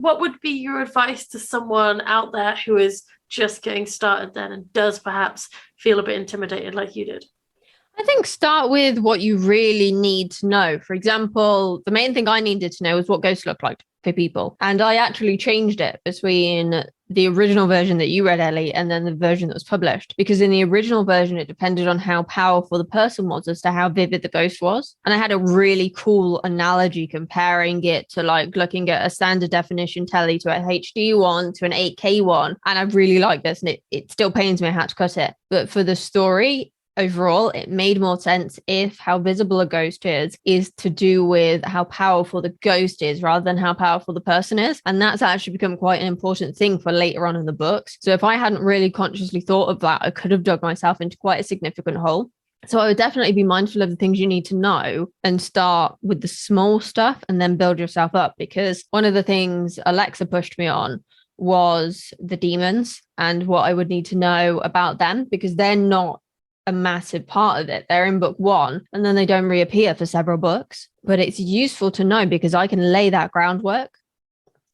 What would be your advice to someone out there who is just getting started then and does perhaps feel a bit intimidated like you did? I think start with what you really need to know. For example, the main thing I needed to know was what ghosts look like for people. And I actually changed it between the original version that you read, Ellie, and then the version that was published. Because in the original version, it depended on how powerful the person was as to how vivid the ghost was. And I had a really cool analogy comparing it to like looking at a standard definition telly to a HD one to an 8K one. And I really like this. And it still pains me I had to cut it. But for the story, overall, it made more sense if how visible a ghost is to do with how powerful the ghost is rather than how powerful the person is. And that's actually become quite an important thing for later on in the books. So if I hadn't really consciously thought of that, I could have dug myself into quite a significant hole. So I would definitely be mindful of the things you need to know and start with the small stuff and then build yourself up. Because one of the things Alexa pushed me on was the demons and what I would need to know about them, because they're not a massive part of it. They're in book one and then they don't reappear for several books. But it's useful to know because I can lay that groundwork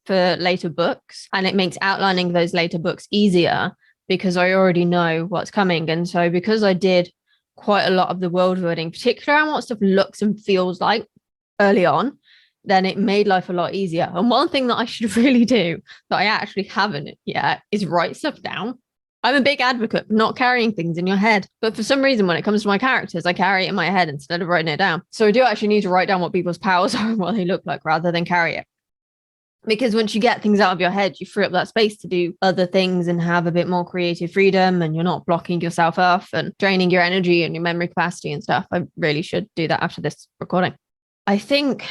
for later books, and it makes outlining those later books easier because I already know what's coming. And so because I did quite a lot of the world building, particularly on what stuff looks and feels like early on, then it made life a lot easier. And one thing that I should really do that I actually haven't yet is write stuff down. I'm a big advocate for not carrying things in your head. But for some reason, when it comes to my characters, I carry it in my head instead of writing it down. So I do actually need to write down what people's powers are and what they look like rather than carry it. Because once you get things out of your head, you free up that space to do other things and have a bit more creative freedom, and you're not blocking yourself off and draining your energy and your memory capacity and stuff. I really should do that after this recording. I think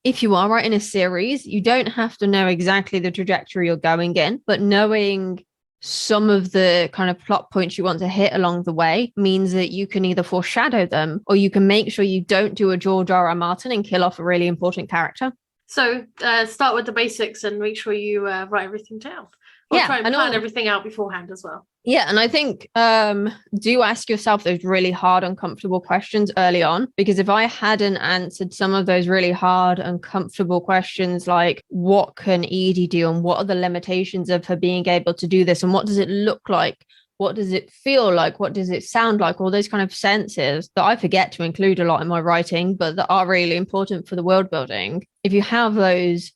if you are writing a series, you don't have to know exactly the trajectory you're going in, but knowing some of the kind of plot points you want to hit along the way means that you can either foreshadow them or you can make sure you don't do a George R.R. Martin and kill off a really important character. So start with the basics and make sure you write everything down. Or try and plan everything out beforehand as well. Yeah, and I think do ask yourself those really hard, uncomfortable questions early on, because if I hadn't answered some of those really hard, uncomfortable questions, like what can Edie do and what are the limitations of her being able to do this and what does it look like? What does it feel like? What does it sound like? All those kind of senses that I forget to include a lot in my writing, but that are really important for the world building. If you have those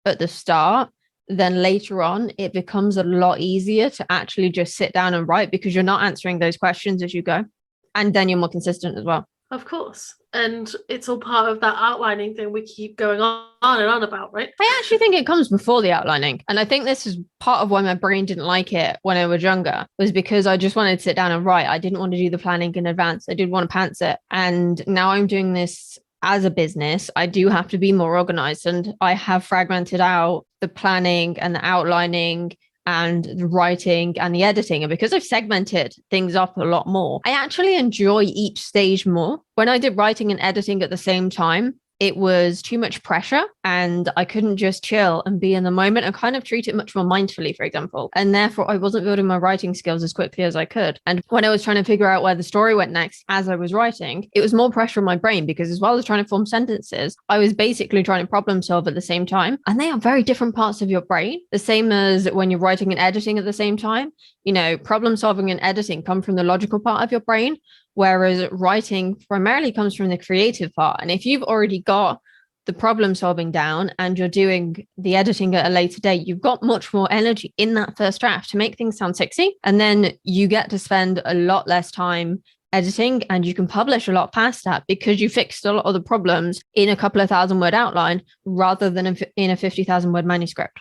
at the start, then later on, it becomes a lot easier to actually just sit down and write because you're not answering those questions as you go. And then you're more consistent as well. Of course. And it's all part of that outlining thing we keep going on and on about, right? I actually think it comes before the outlining. And I think this is part of why my brain didn't like it when I was younger, was because I just wanted to sit down and write. I didn't want to do the planning in advance. I did want to pants it. And now I'm doing this as a business. I do have to be more organized, and I have fragmented out the planning and the outlining and the writing and the editing. And because I've segmented things up a lot more, I actually enjoy each stage more. When I did writing and editing at the same time, it was too much pressure and I couldn't just chill and be in the moment and kind of treat it much more mindfully, for example. And therefore, I wasn't building my writing skills as quickly as I could. And when I was trying to figure out where the story went next as I was writing, it was more pressure on my brain because as well as trying to form sentences, I was basically trying to problem solve at the same time. And they are very different parts of your brain, the same as when you're writing and editing at the same time. You know, problem solving and editing come from the logical part of your brain, whereas writing primarily comes from the creative part. And if you've already got the problem solving down and you're doing the editing at a later date, you've got much more energy in that first draft to make things sound sexy. And then you get to spend a lot less time editing and you can publish a lot past that because you fixed a lot of the problems in a couple of 1,000-word outline rather than in a 50,000-word manuscript.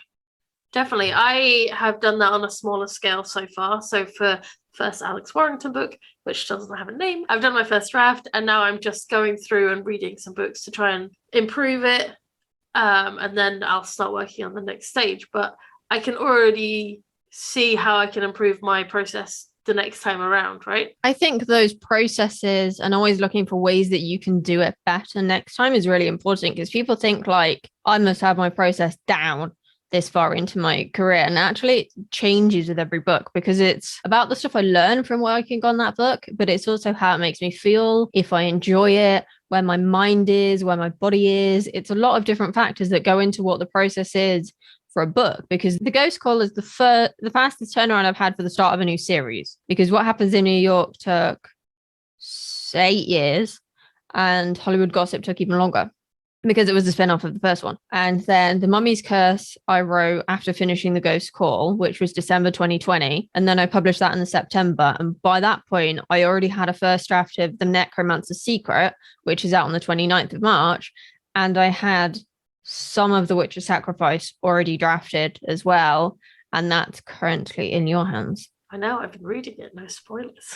Definitely. I have done that on a smaller scale so far. So for first Alex Warrington book, which doesn't have a name, I've done my first draft and now I'm just going through and reading some books to try and improve it. And then I'll start working on the next stage. But I can already see how I can improve my process the next time around, right? I think those processes and always looking for ways that you can do it better next time is really important because people think like, I must have my process down this far into my career. And actually it changes with every book because it's about the stuff I learn from working on that book, but it's also how it makes me feel, if I enjoy it, where my mind is, where my body is. It's a lot of different factors that go into what the process is for a book, because The Ghost Call is the fastest turnaround I've had for the start of a new series. Because What Happens in New York took 8 years, and Hollywood Gossip took even longer because it was a spin-off of the first one. And then The Mummy's Curse I wrote after finishing The Ghost Call, which was December 2020. And then I published that in September. And by that point, I already had a first draft of The Necromancer's Secret, which is out on the 29th of March. And I had some of The Witch's Sacrifice already drafted as well. And that's currently in your hands. I know, I've been reading it, no spoilers.